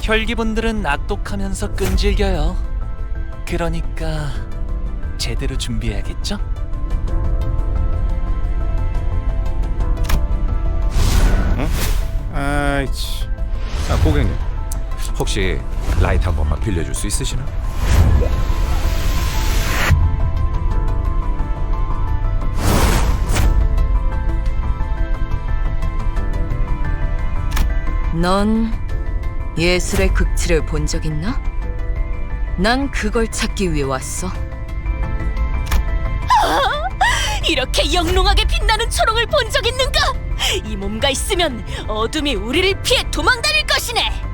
혈기분들은 악독하면서 끈질겨요. 그러니까 제대로 준비해야겠죠? 아이치. 고객님, 혹시 라이트 한 번만 빌려줄 수 있으시나? 넌 예술의 극치를 본 적 있나? 난 그걸 찾기 위해 왔어. 이렇게 영롱하게 빛나는 초롱을 본 적 있는가? 이 몸과 있으면 어둠이 우리를 피해 도망다닐 것이네.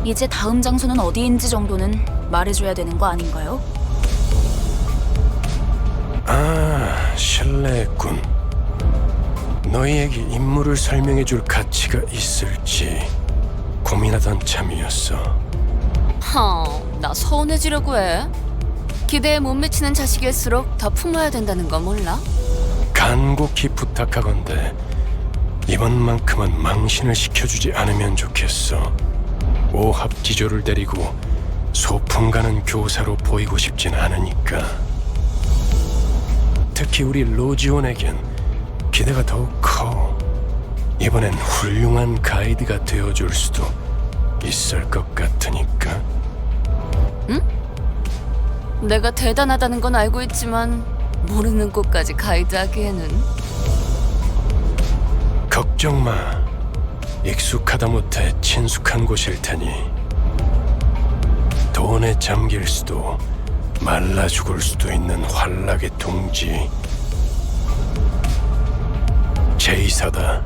이제 다음 장소는 어디인지 정도는 말해줘야 되는 거 아닌가요? 실례했군. 너희에게 임무를 설명해줄 가치가 있을지 고민하던 참이었어. 나 서운해지려고 해. 기대에 못 미치는 자식일수록 더 품어야 된다는 거 몰라? 간곡히 부탁하건대 이번만큼은 망신을 시켜주지 않으면 좋겠어. 오합지졸을 데리고 소풍 가는 교사로 보이고 싶진 않으니까. 특히 우리 로지온에겐 기대가 더욱 커. 이번엔 훌륭한 가이드가 되어줄 수도 있을 것 같으니까. 내가 대단하다는 건 알고 있지만 모르는 곳까지 가이드하기에는. 걱정 마. 익숙하다 못해 친숙한 곳일 테니. 돈에 잠길 수도 말라 죽을 수도 있는 환락의 둥지 제이사다.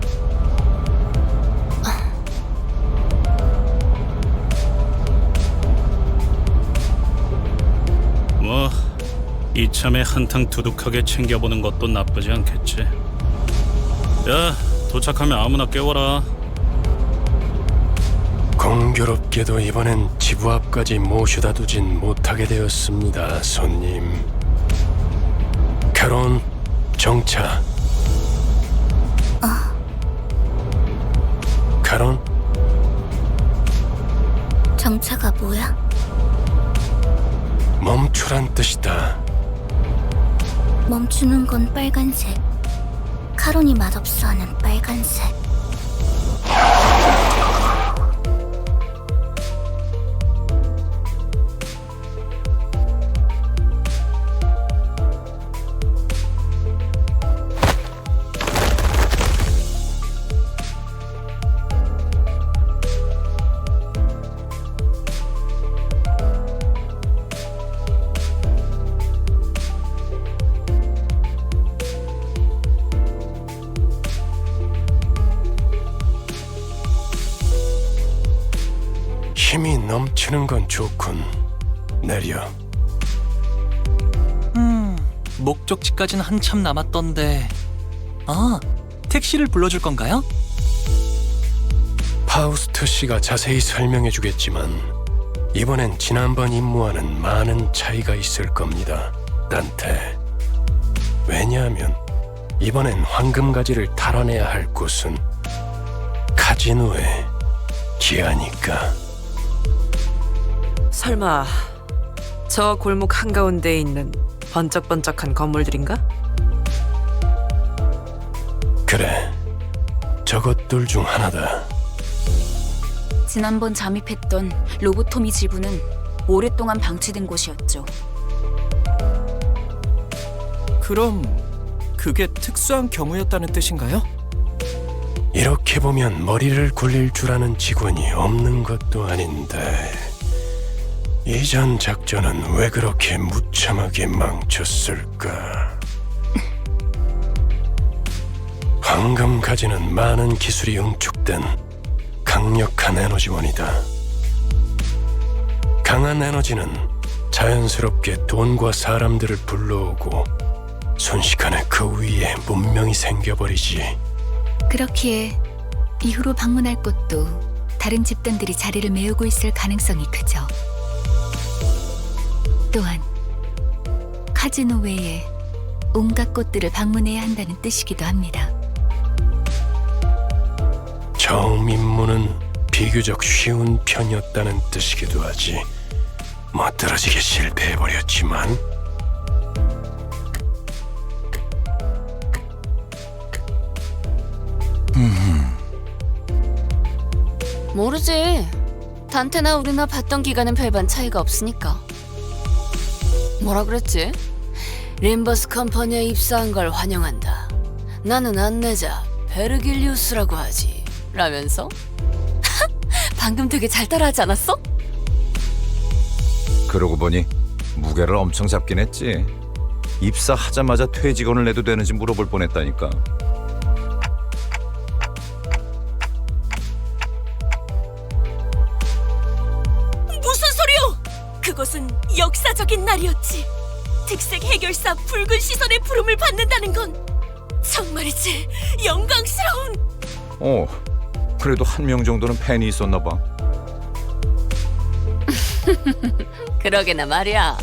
뭐 이참에 한탕 두둑하게 챙겨보는 것도 나쁘지 않겠지. 야, 도착하면 아무나 깨워라. 공교롭게도 이번엔 지부 앞까지 모셔다 두진 못하게 되었습니다, 손님. 결혼 정차. 결혼? 정차가 뭐야? 멈추란 뜻이다. 멈추는 건 빨간색. 카론이 맛없어하는 빨간색. 넘치는 건 좋군. 내려. 목적지까지는 한참 남았던데. 아, 택시를 불러줄 건가요? 파우스트 씨가 자세히 설명해 주겠지만 이번엔 지난번 임무와는 많은 차이가 있을 겁니다, 단테. 왜냐하면 이번엔 황금가지를 탈환해야 할 곳은 카지노의 지하니까. 설마 저 골목 한가운데에 있는 번쩍번쩍한 건물들인가? 그래, 저것들 중 하나다. 지난번 잠입했던 로보토미 지부는 오랫동안 방치된 곳이었죠. 그럼 그게 특수한 경우였다는 뜻인가요? 이렇게 보면 머리를 굴릴 줄 아는 직원이 없는 것도 아닌데 이전 작전은 왜 그렇게 무참하게 망쳤을까? 황금가지는 많은 기술이 응축된 강력한 에너지원이다. 강한 에너지는 자연스럽게 돈과 사람들을 불러오고 순식간에 그 위에 문명이 생겨버리지. 그렇기에 이후로 방문할 곳도 다른 집단들이 자리를 메우고 있을 가능성이 크죠. 또한 카지노 외에 온갖 곳들을 방문해야 한다는 뜻이기도 합니다. 처음 임무는 비교적 쉬운 편이었다는 뜻이기도 하지. 멋들어지게 실패해버렸지만 모르지. 단테나 우리나 봤던 기간은 별반 차이가 없으니까. 뭐라 그랬지? 림버스 컴퍼니에 입사한 걸 환영한다. 나는 안내자 베르길리우스라고 하지. 라면서? 방금 되게 잘 따라하지 않았어? 그러고 보니 무게를 엄청 잡긴 했지. 입사하자마자 퇴직원을 내도 되는지 물어볼 뻔했다니까. 무슨 소리요? 그것은 역사적인 날이었지. 특색 해결사 붉은 시선의 부름을 받는다는 건 정말이지 영광스러운. 그래도 한 명 정도는 팬이 있었나 봐. 그러게나 말이야.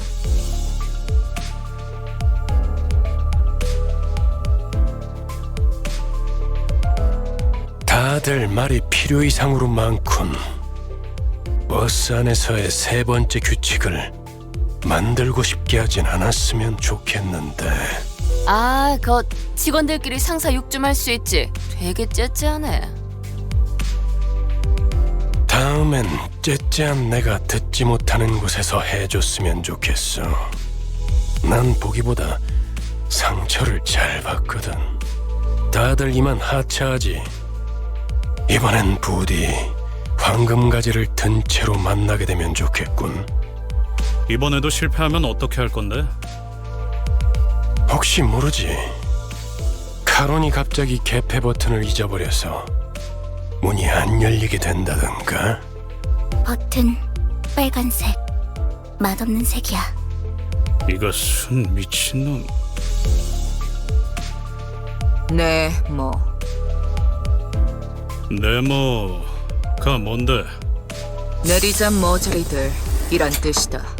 다들 말이 필요 이상으로 많군. 버스 안에서의 세 번째 규칙을 만들고 싶게 하진 않았으면 좋겠는데. 아, 그 직원들끼리 상사 욕 좀 할 수 있지. 되게 째째하네. 다음엔 째째한 내가 듣지 못하는 곳에서 해줬으면 좋겠어. 난 보기보다 상처를 잘 받거든. 다들 이만 하차하지. 이번엔 부디 황금가지를 든 채로 만나게 되면 좋겠군. 이번에도 실패하면 어떻게 할 건데? 혹시 모르지. 카론이 갑자기 개폐 버튼을 잊어버려서 문이 안 열리게 된다던가. 버튼 빨간색, 맛없는 색이야. 이것은 미친놈. 네, 뭐 네모가 뭔데? 내리자 머저리들 이란 뜻이다.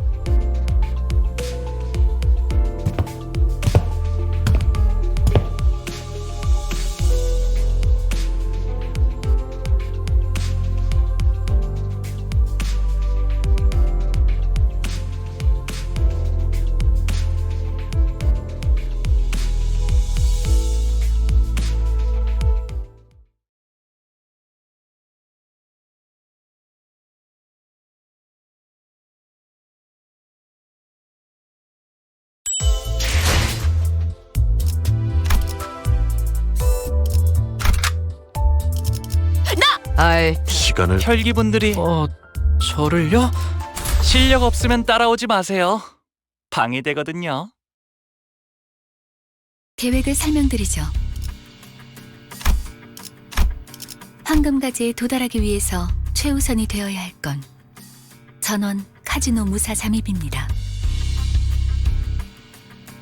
알 시간을 혈기분들이 저를요? 실력 없으면 따라오지 마세요. 방해되거든요. 계획을 설명드리죠. 황금가지에 도달하기 위해서 최우선이 되어야 할 건 전원 카지노 무사 잠입입니다.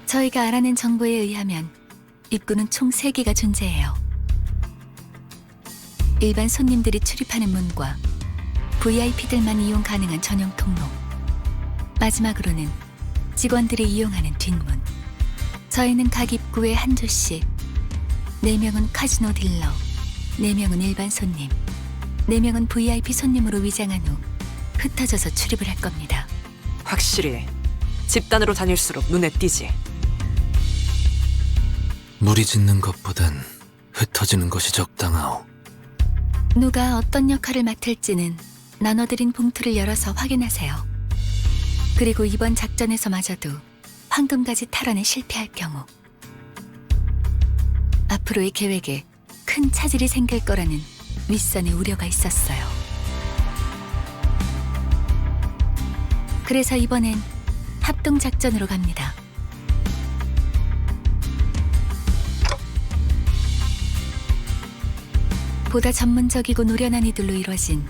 저희가 알아낸 정보에 의하면 입구는 총 3개가 존재해요. 일반 손님들이 출입하는 문과 VIP들만 이용 가능한 전용 통로, 마지막으로는 직원들이 이용하는 뒷문. 저희는 각 입구에 한 조씩 4명은 카지노 딜러, 4명은 일반 손님, 4명은 VIP 손님으로 위장한 후 흩어져서 출입을 할 겁니다. 확실히 집단으로 다닐수록 눈에 띄지. 무리 짓는 것보단 흩어지는 것이 적당하오. 누가 어떤 역할을 맡을지는 나눠드린 봉투를 열어서 확인하세요. 그리고 이번 작전에서마저도 황금가지 탈환에 실패할 경우 앞으로의 계획에 큰 차질이 생길 거라는 윗선의 우려가 있었어요. 그래서 이번엔 합동작전으로 갑니다. 보다 전문적이고 노련한 이들로 이루어진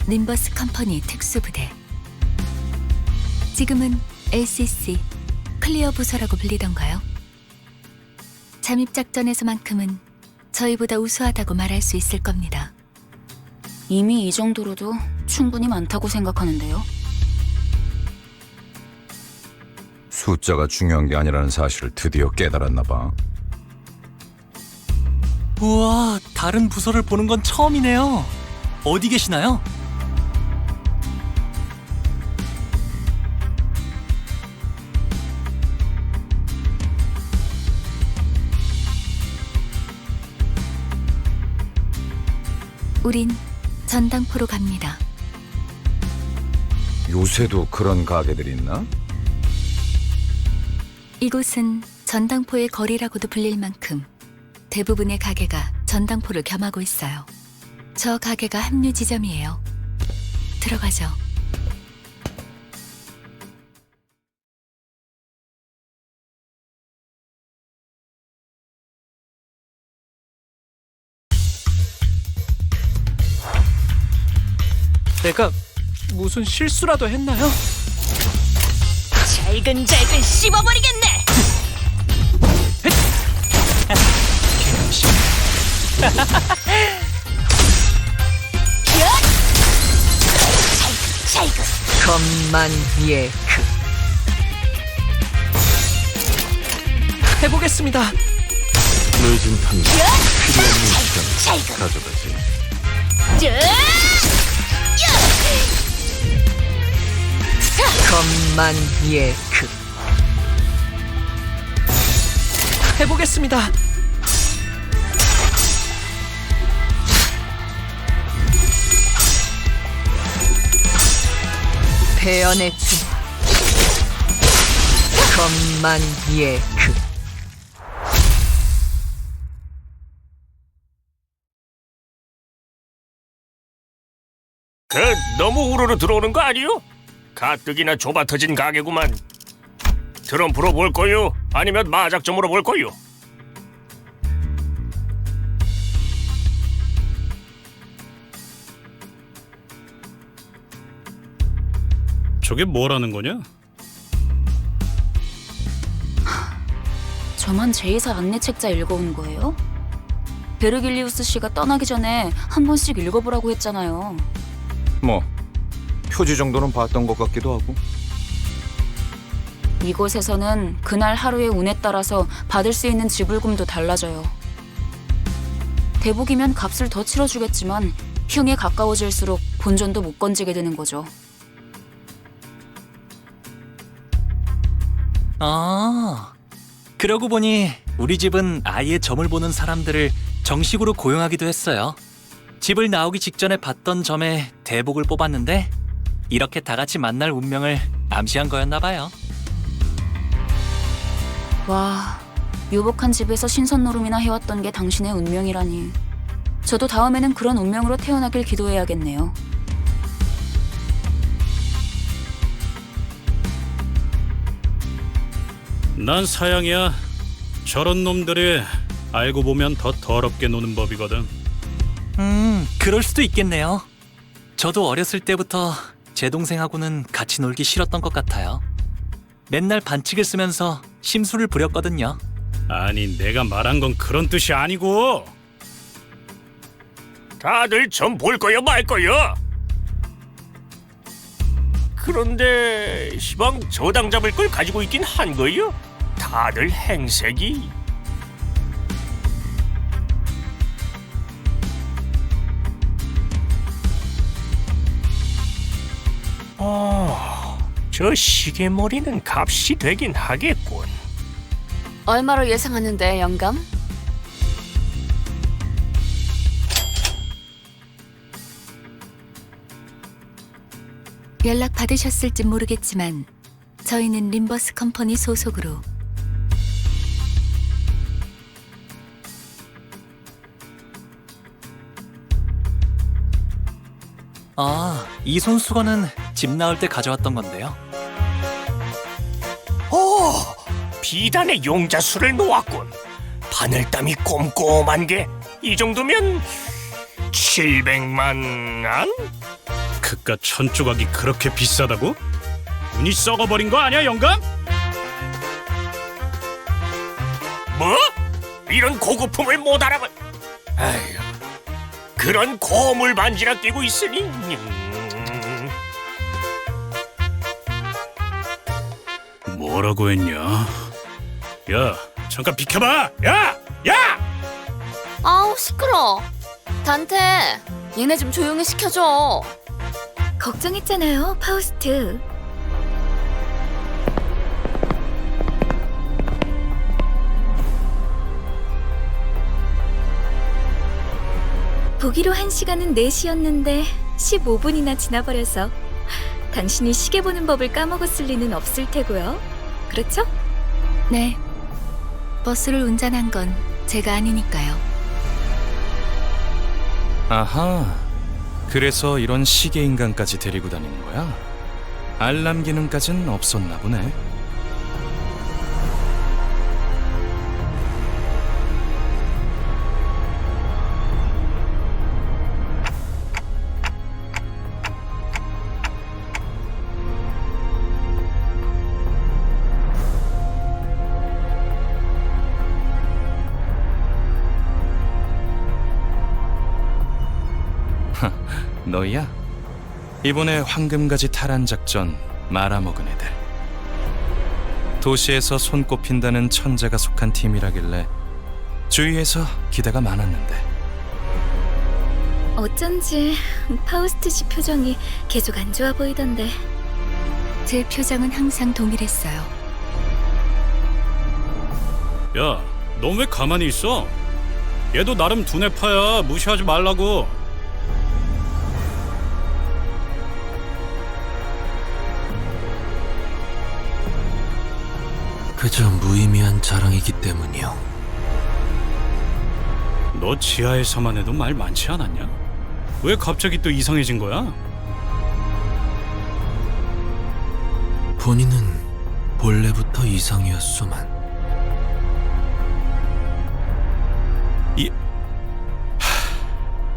님버스 컴퍼니 특수부대. 지금은 LCC, 클리어 부서라고 불리던가요? 잠입작전에서만큼은 저희보다 우수하다고 말할 수 있을 겁니다. 이미 이 정도로도 충분히 많다고 생각하는데요. 숫자가 중요한 게 아니라는 사실을 드디어 깨달았나 봐. 우와, 다른 부서를 보는 건 처음이네요. 어디 계시나요? 우린 전당포로 갑니다. 요새도 그런 가게들이 있나? 이곳은 전당포의 거리라고도 불릴 만큼 대부분의 가게가 전당포를 겸하고 있어요. 저 가게가 합류 지점이에요. 들어가죠. 내가 무슨 실수라도 했나요? 잘근잘근 씹어버리겠네. 잘근. 겁만예크. 해보겠습니다. 늦은 탐 필요한 시간 잘근. 가져가지. 겁만예크. 해보겠습니다. 배연의 춤. 겁만예크. 너무 우르르 들어오는 거 아니요? 가뜩이나 좁아터진 가게구만. 트럼프로 볼 거요? 아니면 마작점으로 볼 거요? 저게 뭐라는 거냐? 저만 제2사 안내 책자 읽어온 거예요? 베르길리우스 씨가 떠나기 전에 한 번씩 읽어보라고 했잖아요. 뭐 표지 정도는 봤던 것 같기도 하고. 이곳에서는 그날 하루의 운에 따라서 받을 수 있는 지불금도 달라져요. 대복이면 값을 더 치러주겠지만 흉에 가까워질수록 본전도 못 건지게 되는 거죠. 아, 그러고 보니 우리 집은 아예 점을 보는 사람들을 정식으로 고용하기도 했어요. 집을 나오기 직전에 봤던 점에 대복을 뽑았는데 이렇게 다 같이 만날 운명을 암시한 거였나 봐요. 와, 유복한 집에서 신선 노름이나 해왔던 게 당신의 운명이라니. 저도 다음에는 그런 운명으로 태어나길 기도해야겠네요. 난 사양이야. 저런 놈들이 알고 보면 더 더럽게 노는 법이거든. 그럴 수도 있겠네요. 저도 어렸을 때부터 제 동생하고는 같이 놀기 싫었던 것 같아요. 맨날 반칙을 쓰면서 심술을 부렸거든요. 아니 내가 말한 건 그런 뜻이 아니고. 다들 점 볼 거야 말 거야? 그런데 시방 저당 잡을 걸 가지고 있긴 한 거요? 다들 행색이. 저 시계머리는 값이 되긴 하겠군. 얼마로 예상하는데, 영감? 연락 받으셨을지 모르겠지만 저희는 림버스 컴퍼니 소속으로 아, 이 손수건은 집 나올 때 가져왔던 건데요. 오, 비단에 용자수를 놓았군. 바늘땀이 꼼꼼한 게 이 정도면 700만 안? 그깟 천조각이 그렇게 비싸다고? 운이 썩어버린 거 아니야, 영감? 뭐? 이런 고급품을 못 알아봐. 아휴, 그런 고물 반지나 끼고 있으니. 뭐라고 했냐? 야, 잠깐 비켜봐! 야! 아우, 시끄러. 단테, 얘네 좀 조용히 시켜줘. 걱정했잖아요, 파우스트. 보기로 한 시간은 4시였는데 15분이나 지나버려서 당신이 시계 보는 법을 까먹었을 리는 없을 테고요. 그렇죠? 네. 버스를 운전한 건 제가 아니니까요. 아하, 그래서 이런 시계 인간까지 데리고 다니는 거야? 알람 기능까진 없었나 보네. 너희야? 이번에 황금가지 탈환 작전 말아먹은 애들. 도시에서 손꼽힌다는 천재가 속한 팀이라길래 주위에서 기대가 많았는데 어쩐지 파우스트 씨 표정이 계속 안 좋아 보이던데. 제 표정은 항상 동일했어요. 야, 넌 왜 가만히 있어? 얘도 나름 두뇌파야. 무시하지 말라고. 그저 무의미한 자랑이기 때문이요. 너 지하에서만 해도 말 많지 않았냐? 왜 갑자기 또 이상해진 거야? 본인은 본래부터 이상이었소만.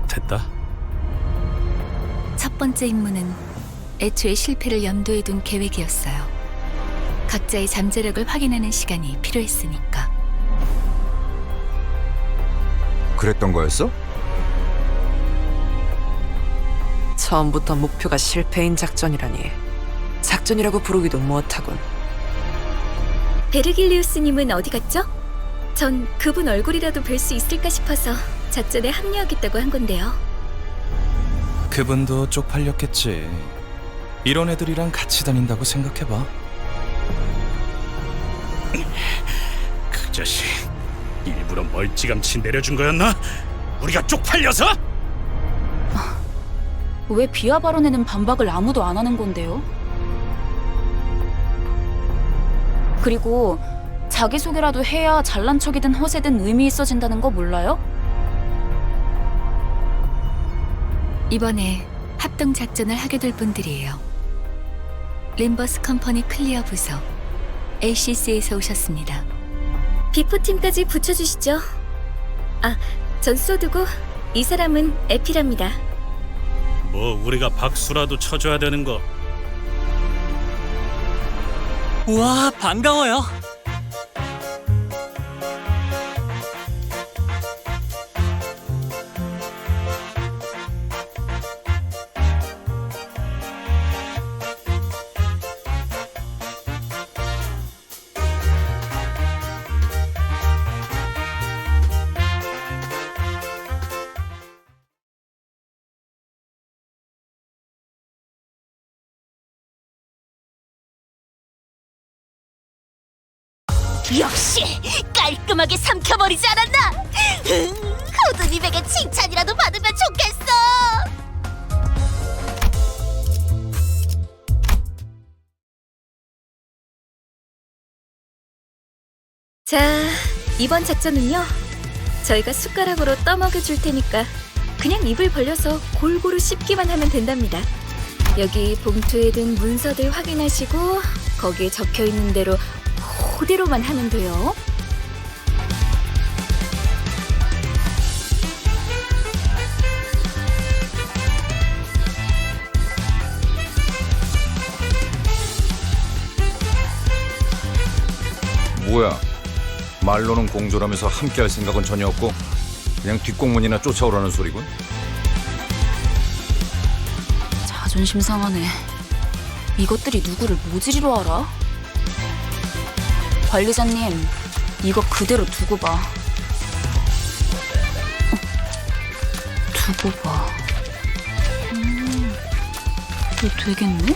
됐다. 첫 번째 임무는 애초에 실패를 염두에 둔 계획이었어요. 각자의 잠재력을 확인하는 시간이 필요했으니까. 그랬던 거였어? 처음부터 목표가 실패인 작전이라니 작전이라고 부르기도 못하군. 베르길리우스님은 어디 갔죠? 전 그분 얼굴이라도 뵐 수 있을까 싶어서 작전에 합류하겠다고 한 건데요. 그분도 쪽팔렸겠지. 이런 애들이랑 같이 다닌다고 생각해봐. 그 자식 일부러 멀찌감치 내려준 거였나? 우리가 쪽팔려서? 왜 비하 발언에는 반박을 아무도 안 하는 건데요? 그리고 자기소개라도 해야 잘난 척이든 허세든 의미 있어진다는 거 몰라요? 이번에 합동 작전을 하게 될 분들이에요. 림버스 컴퍼니 클리어 부서 ACC에서 오셨습니다. 비포팀까지 붙여주시죠. 아, 전 소드고 이 사람은 에피랍니다. 뭐 우리가 박수라도 쳐줘야 되는 거 우와, 반가워요. 역시 깔끔하게 삼켜버리지 않았나? 호두님에게 칭찬이라도 받으면 좋겠어. 자, 이번 작전은요. 저희가 숟가락으로 떠먹여 줄 테니까 그냥 입을 벌려서 골고루 씹기만 하면 된답니다. 여기 봉투에 든 문서들 확인하시고 거기에 적혀 있는 대로 그대로만 하면 돼요. 뭐야? 말로는 공조라면서 함께할 생각은 전혀 없고 그냥 뒷공문이나 쫓아오라는 소리군. 자존심 상하네. 이것들이 누구를 모지리로 알아? 관리자님, 이거 그대로 두고 봐. 두고 봐. 이거 되겠네?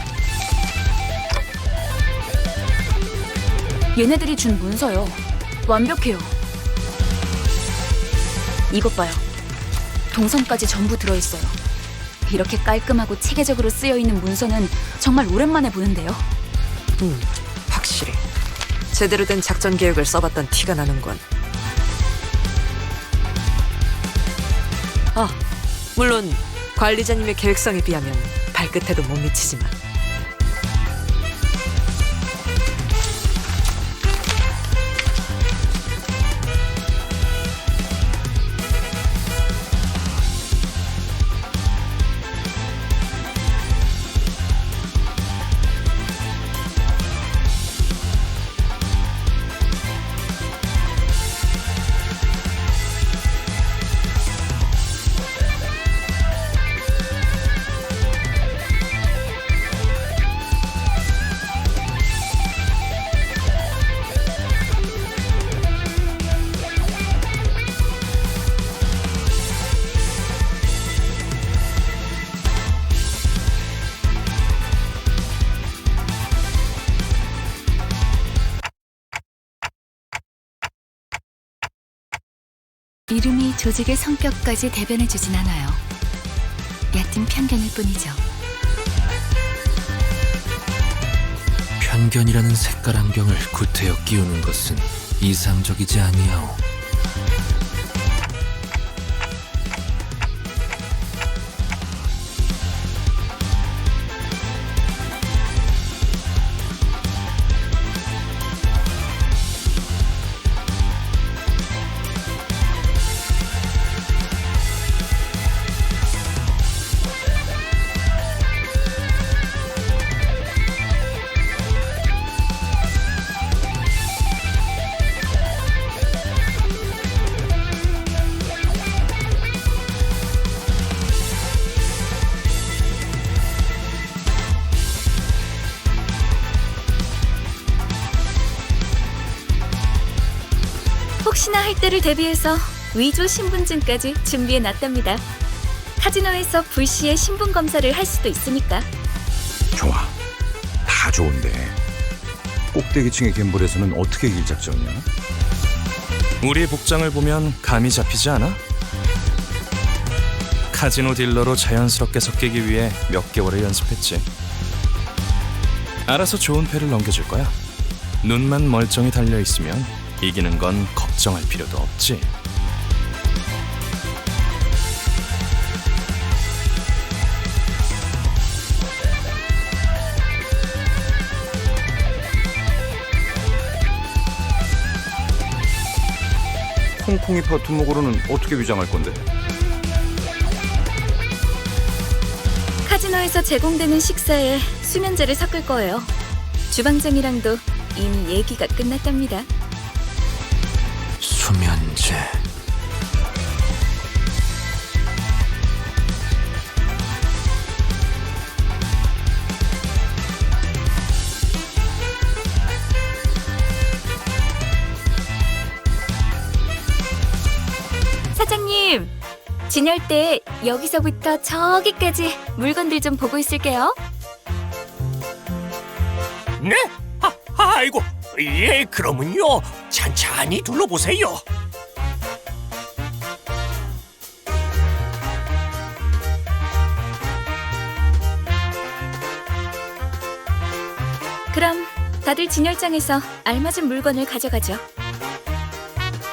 얘네들이 준 문서요. 완벽해요. 이것 봐요. 동선까지 전부 들어있어요. 이렇게 깔끔하고 체계적으로 쓰여있는 문서는 정말 오랜만에 보는데요. 확실히 제대로 된 작전 계획을 써봤던 티가 나는군. 물론 관리자님의 계획성에 비하면 발끝에도 못 미치지만. 이름이 조직의 성격까지 대변해주진 않아요. 얕은 편견일 뿐이죠. 편견이라는 색깔 안경을 구태여 끼우는 것은 이상적이지 아니하오. 혹시나 할 때를 대비해서 위조 신분증까지 준비해 놨답니다. 카지노에서 불시에 신분 검사를 할 수도 있으니까. 좋아, 다 좋은데 꼭대기층의 갬블에서는 어떻게 이길 작전이야? 우리의 복장을 보면 감이 잡히지 않아? 카지노 딜러로 자연스럽게 섞이기 위해 몇 개월을 연습했지. 알아서 좋은 패를 넘겨줄 거야. 눈만 멀쩡히 달려있으면 이기는 건 걱정할 필요도 없지. 콩콩이파 두목으로는 어떻게 위장할 건데? 카지노에서 제공되는 식사에 수면제를 섞을 거예요. 주방장이랑도 이미 얘기가 끝났답니다. 수면제. 사장님, 진열대 여기서부터 저기까지 물건들 좀 보고 있을게요. 네? 아이고, 예, 그러면요. 찬찬히 둘러보세요. 그럼 다들 진열장에서 알맞은 물건을 가져가죠.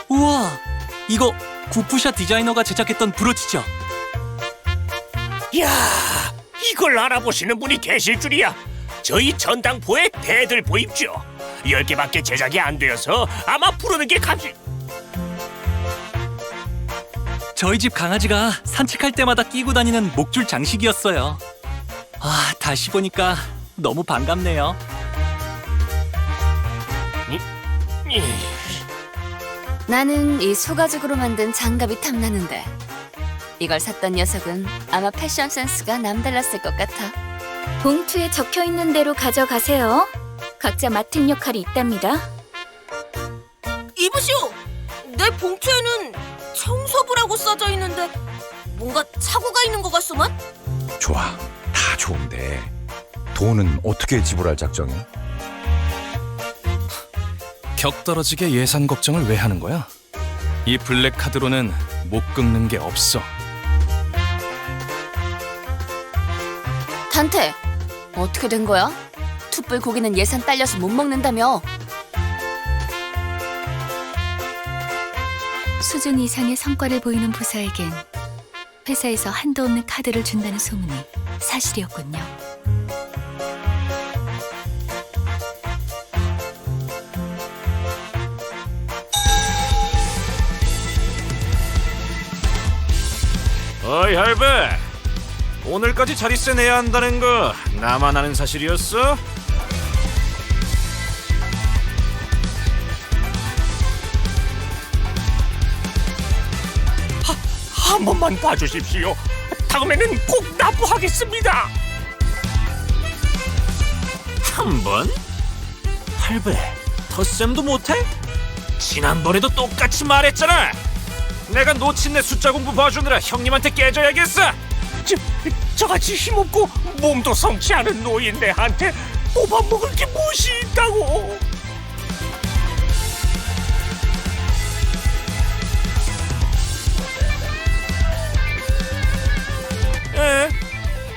우와, 이거 구프샤 디자이너가 제작했던 브로치죠? 이야, 이걸 알아보시는 분이 계실 줄이야. 저희 전당포의 대들 보입죠. 10개밖에 제작이 안 되어서 아마 부르는 게 값이... 저희 집 강아지가 산책할 때마다 끼고 다니는 목줄 장식이었어요. 아, 다시 보니까 너무 반갑네요. 나는 이 소가죽으로 만든 장갑이 탐나는데 이걸 샀던 녀석은 아마 패션 센스가 남달랐을 것 같아. 봉투에 적혀 있는 대로 가져가세요. 각자 맡은 역할이 있답니다. 이보시오! 내 봉투에는 청소부라고 써져 있는데 뭔가 착오가 있는 것 같소만? 좋아, 다 좋은데 돈은 어떻게 지불할 작정이야? 격 떨어지게 예산 걱정을 왜 하는 거야? 이 블랙 카드로는 못 긁는 게 없어. 단테, 어떻게 된 거야? 툭불 고기는 예산 딸려서 못 먹는다며. 수준 이상의 성과를 보이는 부서에겐 회사에서 한도 없는 카드를 준다는 소문이 사실이었군요. 어이 할배, 오늘까지 자릿세 내야 한다는 거 나만 아는 사실이었어? 한 번만 봐주십시오. 다음에는 꼭 납부하겠습니다. 한 번? 할배, 덧셈도 못해? 지난번에도 똑같이 말했잖아. 내가 놓친 내 숫자 공부 봐주느라 형님한테 깨져야겠어. 저같이 힘없고 몸도 성치 않은 노인 내한테 뽑아먹을 게 무엇이 있다고.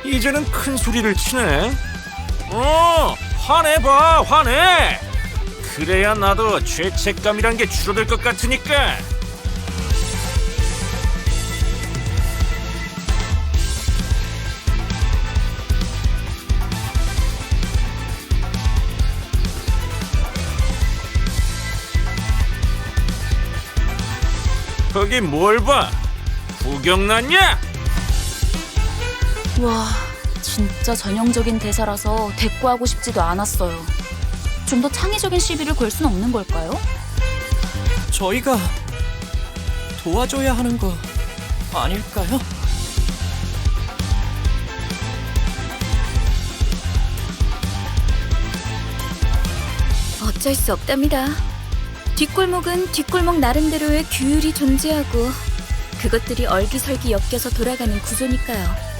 이제는 큰 소리를 치네. 화내봐, 화내. 그래야 나도 죄책감이란 게 줄어들 것 같으니까. 거기 뭘 봐? 구경 났냐? 와, 진짜 전형적인 대사라서 대꾸하고 싶지도 않았어요. 좀 더 창의적인 시비를 걸 순 없는 걸까요? 저희가 도와줘야 하는 거 아닐까요? 어쩔 수 없답니다. 뒷골목은 뒷골목 나름대로의 규율이 존재하고 그것들이 얼기설기 엮여서 돌아가는 구조니까요.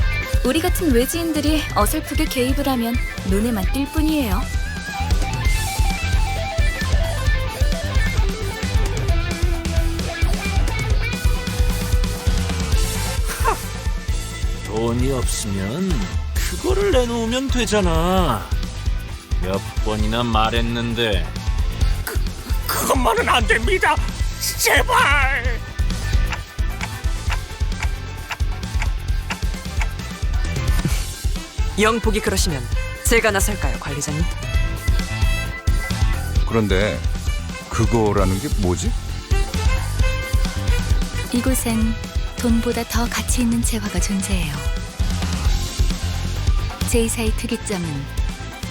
우리 같은 외지인들이 어설프게 개입을 하면 눈에만 띌 뿐이에요. 돈이 없으면 그거를 내놓으면 되잖아. 몇 번이나 말했는데. 그것만은 안 됩니다. 제발. 영복이 그러시면 제가 나설까요, 관리자님? 그런데 그거라는 게 뭐지? 이곳엔 돈보다 더 가치 있는 재화가 존재해요. 제이사의 특이점은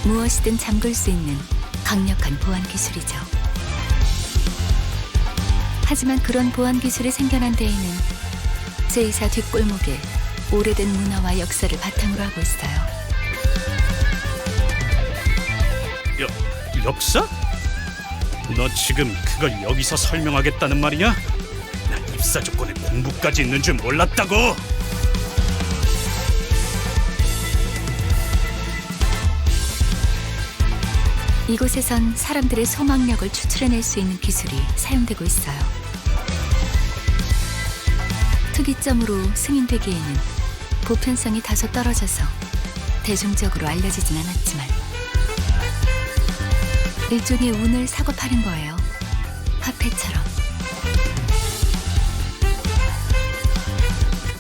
무엇이든 잠글 수 있는 강력한 보안 기술이죠. 하지만 그런 보안 기술이 생겨난 데에는 제2사 뒷골목에 오래된 문화와 역사를 바탕으로 하고 있어요. 역사? 너 지금 그걸 여기서 설명하겠다는 말이냐? 난 입사 조건에 공부까지 있는 줄 몰랐다고! 이곳에선 사람들의 소망력을 추출해낼 수 있는 기술이 사용되고 있어요. 특이점으로 승인되기에는 보편성이 다소 떨어져서 대중적으로 알려지진 않았지만 일종의 운을 사고 파는 거예요. 화폐처럼.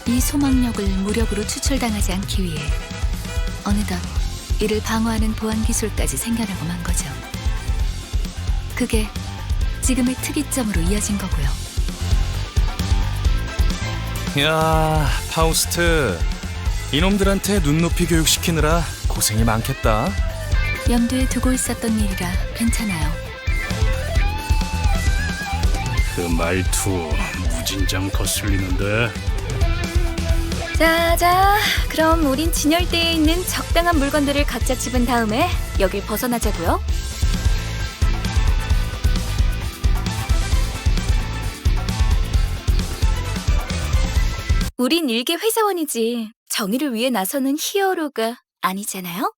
이 소망력을 무력으로 추출당하지 않기 위해 어느덧 이를 방어하는 보안 기술까지 생겨나고 만 거죠. 그게 지금의 특이점으로 이어진 거고요. 야, 파우스트. 이놈들한테 눈높이 교육시키느라 고생이 많겠다. 염두에 두고 있었던 일이라 괜찮아요. 그 말투 무진장 거슬리는데. 자, 그럼 우린 진열대에 있는 적당한 물건들을 각자 집은 다음에 여길 벗어나자고요. 우린 일개 회사원이지 정의를 위해 나서는 히어로가 아니잖아요?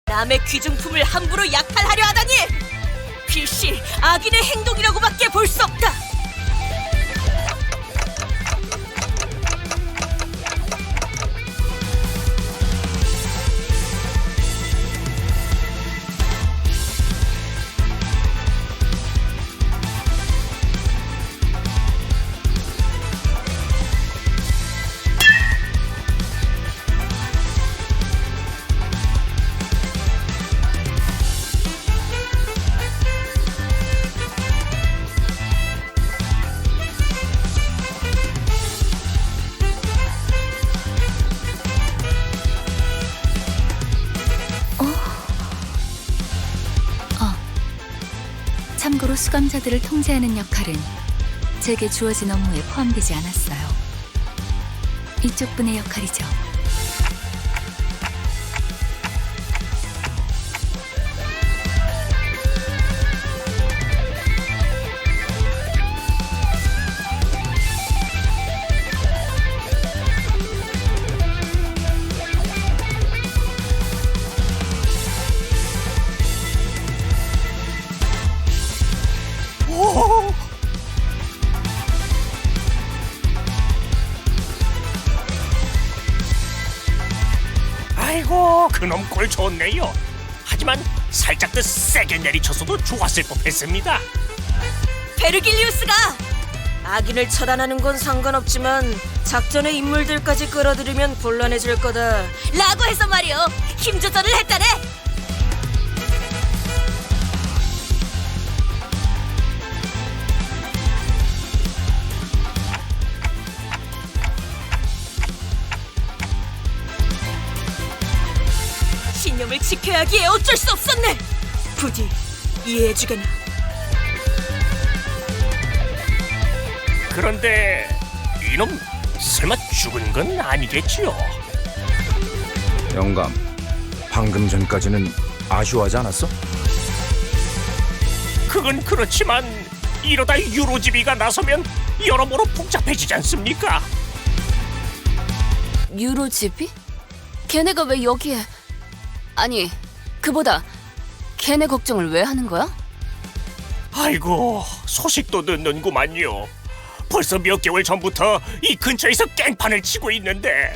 남의 귀중품을 함부로 약탈하려 하다니! 필시 악인의 행동이라고밖에 볼 수 없다! 참고로 수감자들을 통제하는 역할은 제게 주어진 업무에 포함되지 않았어요. 이쪽 분의 역할이죠. 아이고, 그놈 꼴 좋네요. 하지만 살짝 더 세게 내리쳤어도 좋았을 법했습니다. 베르길리우스가! 악인을 처단하는 건 상관없지만 작전의 인물들까지 끌어들이면 곤란해질 거다 라고 해서 말이요, 힘 조절을 했다네! 신념을 지켜야 하기에 어쩔 수 없었네! 부디 이해해주게나. 그런데 이놈 설마 죽은 건 아니겠지요? 영감, 방금 전까지는 아쉬워하지 않았어? 그건 그렇지만 이러다 유로지비가 나서면 여러모로 복잡해지지 않습니까? 유로집이? 걔네가 왜 여기에... 아니, 그보다 걔네 걱정을 왜 하는 거야? 아이고, 소식도 듣는구만요. 벌써 몇 개월 전부터 이 근처에서 깽판을 치고 있는데.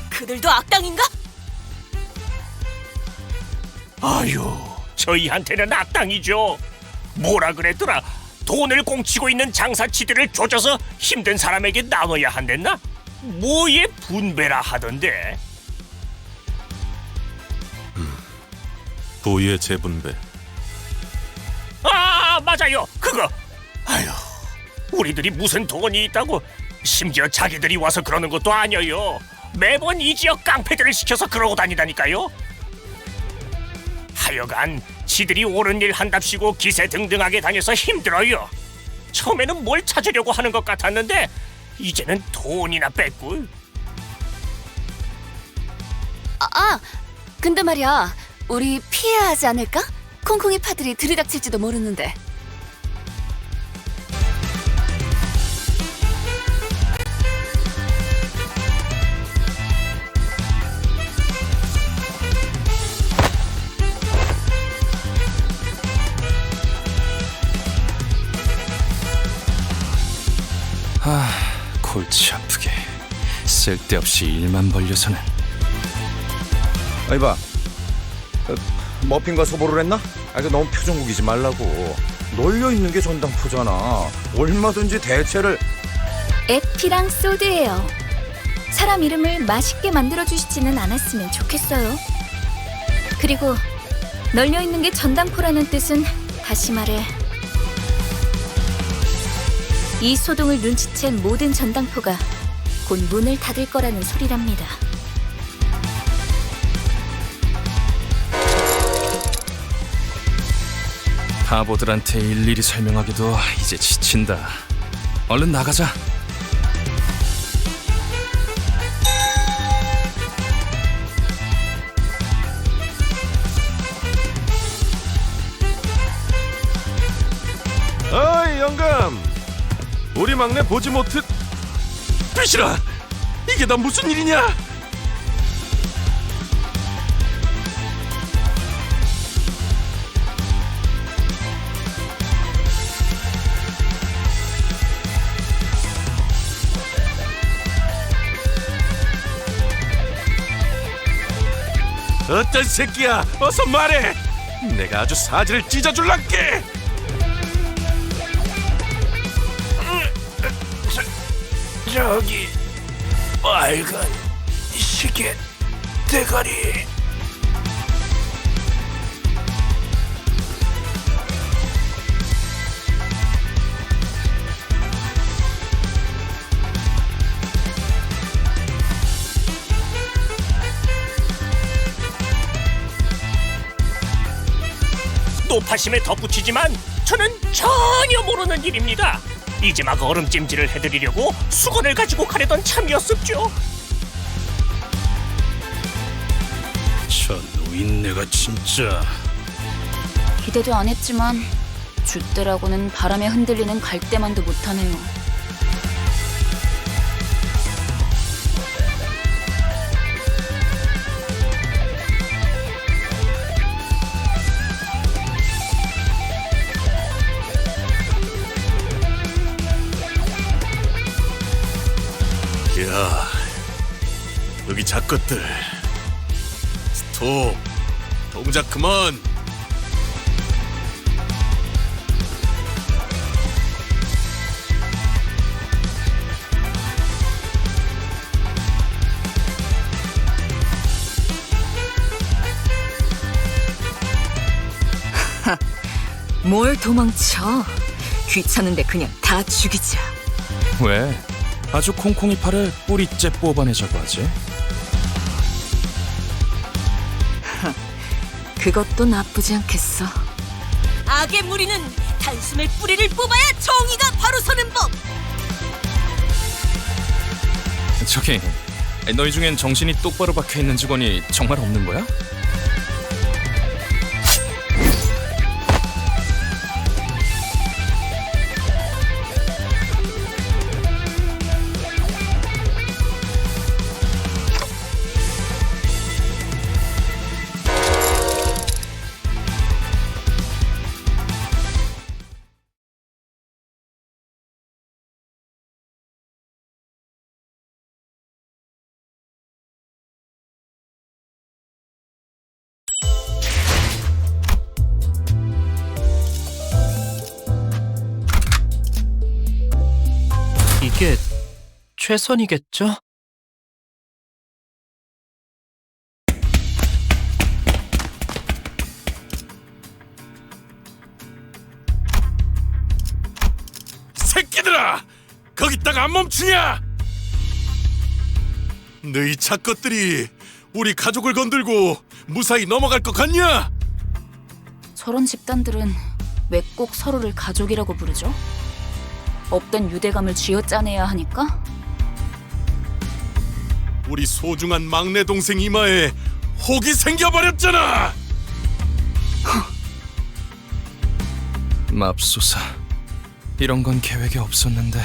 그들도 악당인가? 아유, 저희한테는 악당이죠. 뭐라 그랬더라? 돈을 공치고 있는 장사치들을 조져서 힘든 사람에게 나눠야 한댔나? 뭐에 분배라 하던데. 부의 재분배. 아, 맞아요. 그거. 아유, 우리들이 무슨 돈이 있다고. 심지어 자기들이 와서 그러는 것도 아니에요. 매번 이 지역 깡패들을 시켜서 그러고 다니다니까요. 하여간 지들이 옳은 일 한답시고 기세등등하게 다녀서 힘들어요. 처음에는 뭘 찾으려고 하는 것 같았는데 이제는 돈이나 뺏고. 근데 말이야, 우리 피해야 하지 않을까? 콩콩이 파들이 들이닥칠지도 모르는데. 골치 아프게 쓸데없이 일만 벌려서는. 아이 봐, 머핀과 소보를 했나? 그 너무 표정 구기지 말라고. 널려 있는 게 전당포잖아. 얼마든지 대체를. 에피랑 소드예요. 사람 이름을 맛있게 만들어주시지는 않았으면 좋겠어요. 그리고 널려있는 게 전당포라는 뜻은 다시 말해 이 소동을 눈치챈 모든 전당포가 곧 문을 닫을 거라는 소리랍니다. 바보들한테 일일이 설명하기도 이제 지친다. 얼른 나가자. 어이 영감, 우리 막내 보지 못해. 비실아, 이게 다 무슨 일이냐? 어떤 새끼야? 어서 말해. 내가 아주 사지를 찢어줄란게. 저기 빨간 시계 대가리. 노파심에 덧붙이지만 저는 전혀 모르는 일입니다. 이제 막 얼음찜질을 해드리려고 수건을 가지고 가려던 참이었습죠. 저 노인네가 진짜. 기대도 안 했지만 줏대라고는 바람에 흔들리는 갈대만도 못하네요. 야, 여기 작것들. 스톱. 동작 그만. 뭘 도망쳐? 귀찮은데 그냥 다 죽이자. 왜? 아주 콩콩이 팔을 뿌리째 뽑아내자고 하지? 그것도 나쁘지 않겠어. 악의 무리는 단숨에 뿌리를 뽑아야 정의가 바로 서는 법. 저기, 너희 중엔 정신이 똑바로 박혀있는 직원이 정말 없는 거야? 이게 최선이겠죠? 새끼들아! 거기다가 안 멈추냐? 너희 작것들이 우리 가족을 건들고 무사히 넘어갈 것 같냐? 저런 집단들은 왜 꼭 서로를 가족이라고 부르죠? 없던 유대감을 쥐어짜내야 하니까? 우리 소중한 막내 동생 이마에 혹이 생겨버렸잖아! 맙소사, 이런 건 계획에 없었는데.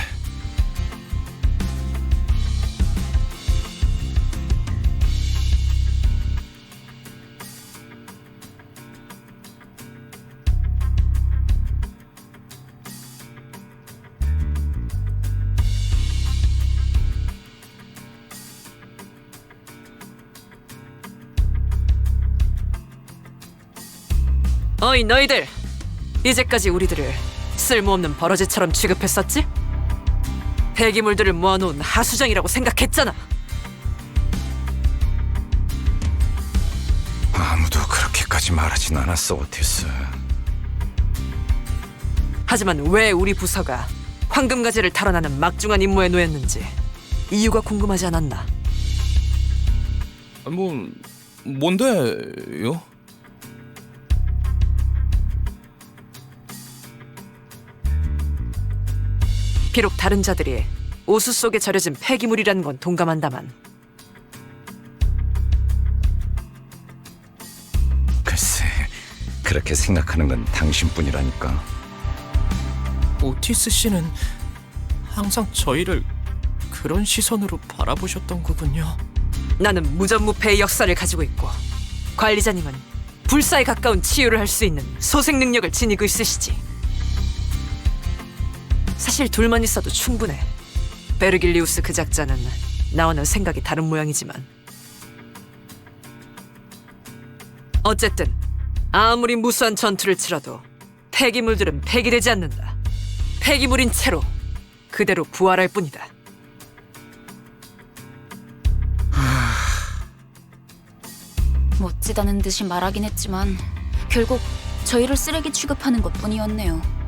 어이 너희들! 이제까지 우리들을 쓸모없는 버러지처럼 취급했었지? 폐기물들을 모아놓은 하수장이라고 생각했잖아. 아무도 그렇게까지 말하진 않았어, 오티스. 하지만 왜 우리 부서가 황금가지를 탈환하는 막중한 임무에 놓였는지 이유가 궁금하지 않았나? 뭔데요? 비록 다른 자들이 오수 속에 절여진 폐기물이라는 건 동감한다만 글쎄, 그렇게 생각하는 건 당신뿐이라니까. 오티스 씨는 항상 저희를 그런 시선으로 바라보셨던 거군요. 나는 무전무패의 역사를 가지고 있고 관리자님은 불사에 가까운 치유를 할 수 있는 소생 능력을 지니고 있으시지. 사실 둘만 있어도 충분해. 베르길리우스 그 작자는 나와는 생각이 다른 모양이지만 어쨌든 아무리 무수한 전투를 치러도 폐기물들은 폐기되지 않는다. 폐기물인 채로 그대로 부활할 뿐이다. 멋지다는 듯이 말하긴 했지만 결국 저희를 쓰레기 취급하는 것뿐이었네요.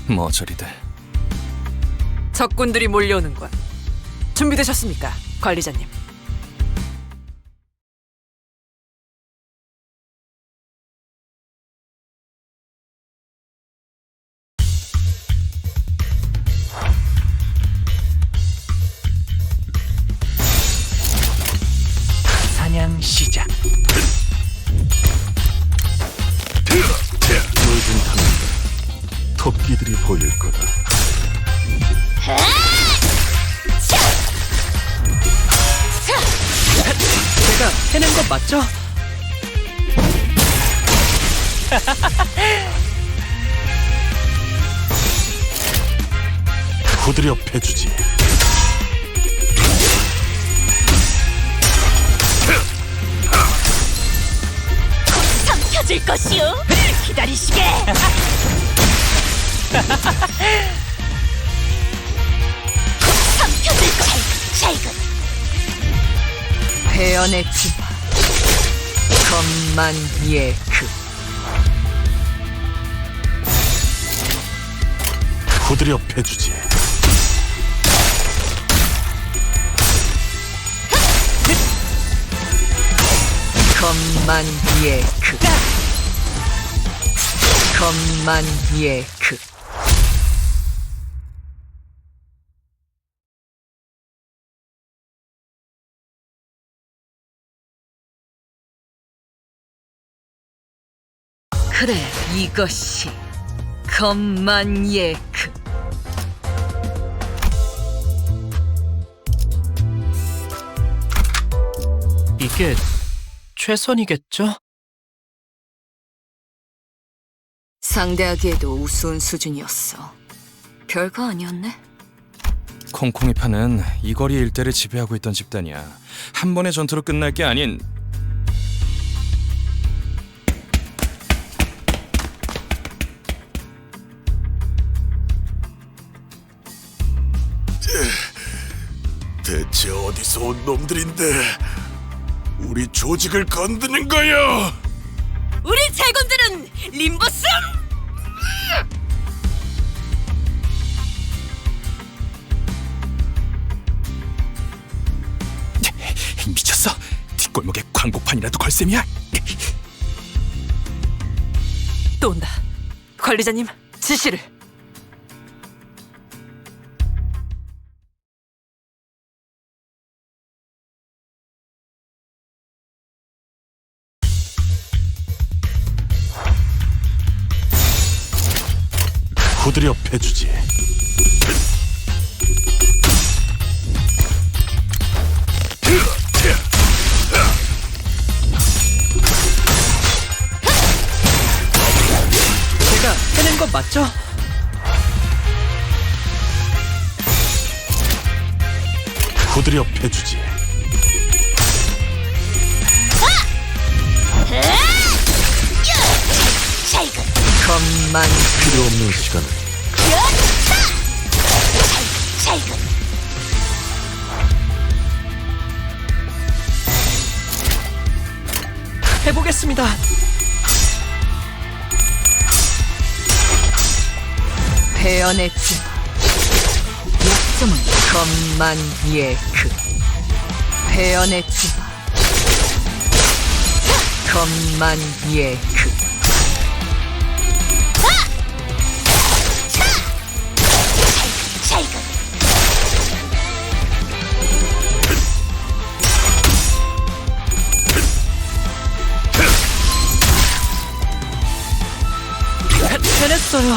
뭐 저리들. 적군들이 몰려오는 건 준비되셨습니까, 관리자님? 사냥 시작. 요즘 탐험가 토끼들이 보일 거다. 제가 해낸 거 맞죠? 후드려 패주지. 삼켜질 것이오. 기다리시게. 삼켜질 것. 찰근. 회원의 기마 건만예크. 후드려 패주지. 건만예크. 건만예크. 그래, 이것이 건만예크. 이게 최선이겠죠? 상대하기에도 우스운 수준이었어. 별거 아니었네. 콩콩이파는 이 거리 일대를 지배하고 있던 집단이야. 한 번의 전투로 끝날 게 아닌 대체 어디서 온 놈들인데 우리 조직을 건드는 거야? 우리 제군들은 림보스! 미쳤어? 뒷골목에 광고판이라도 걸 셈이야? 또 온다. 관리자님, 지시를. 후드려 패주지. 제가 해낸 거 맞죠? 후드려 패주지. 겁만 필요 없는 시간을. 해보겠습니다. 베어냈지. 약점은 겁만 예크. 베어냈지. 겁만 예크. 해냈어요.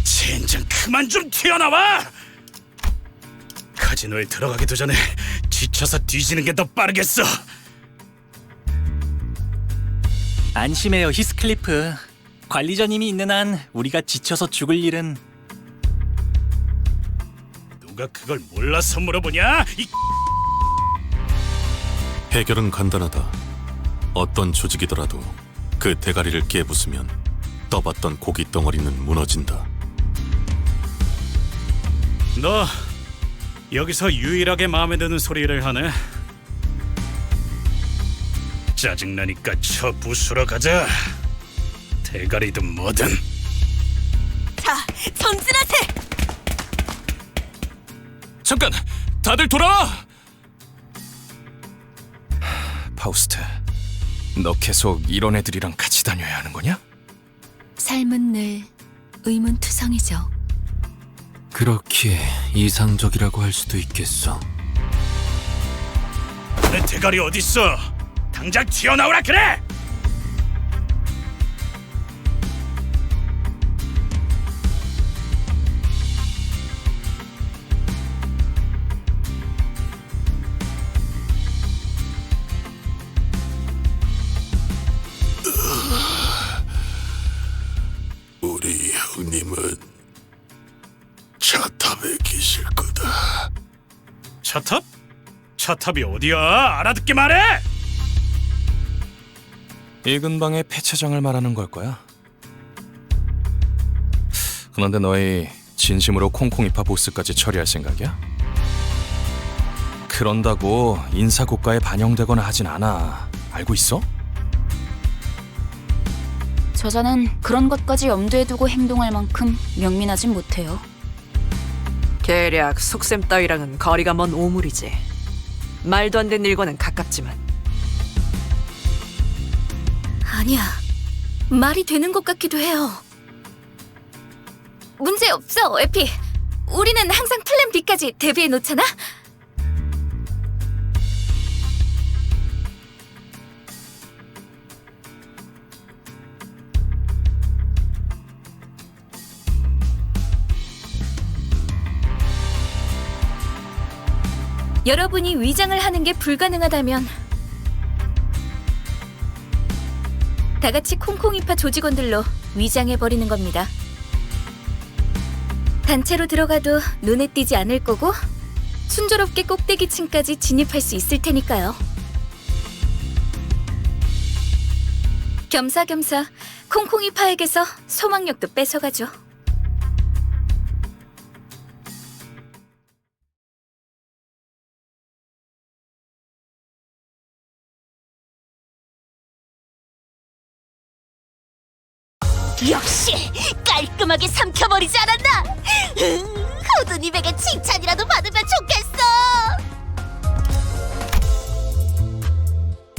젠장 그만 좀 튀어나와! 카지노에 들어가기도 전에 지쳐서 뒤지는 게 더 빠르겠어. 안심해요, 히스클리프. 관리자님이 있는 한 우리가 지쳐서 죽을 일은. 누가 그걸 몰라서 물어보냐? 해결은 간단하다. 어떤 조직이더라도 그 대가리를 깨부수면 떠봤던 고기 덩어리는 무너진다. 너 여기서 유일하게 마음에 드는 소리를 하네. 짜증나니까 저 부수러 가자. 대가리든 뭐든. 자, 전진하세! 잠깐! 다들 돌아와! 파우스트, 너 계속 이런 애들이랑 같이 다녀야 하는 거냐? 삶은 늘 의문투성이죠. 그렇기에 이상적이라고 할 수도 있겠어. 내 대가리 어딨어? 당장 튀어나오라 그래! 우리 형님은 차탑에 계실 거다. 차탑? 차탑이 어디야? 알아듣게 말해! 이 근방의 폐차장을 말하는 걸 거야. 그런데 너희 진심으로 콩콩이파 보스까지 처리할 생각이야? 그런다고 인사고가에 반영되거나 하진 않아. 알고 있어? 저자는 그런 것까지 염두에 두고 행동할 만큼 명민하진 못해요. 계략, 속셈 따위랑은 거리가 먼 오물이지. 말도 안 되는 일과는 가깝지만. 아니야. 말이 되는 것 같기도 해요. 문제 없어, 에피. 우리는 항상 플랜 B까지 대비해 놓잖아. 여러분이 위장을 하는 게 불가능하다면 다 같이 콩콩이파 조직원들로 위장해버리는 겁니다. 단체로 들어가도 눈에 띄지 않을 거고 순조롭게 꼭대기층까지 진입할 수 있을 테니까요. 겸사겸사 콩콩이 파에게서 소망력도 뺏어가죠. 역시 깔끔하게 삼켜버리지 않았나? 호두님에게 칭찬이라도 받으면 좋겠어.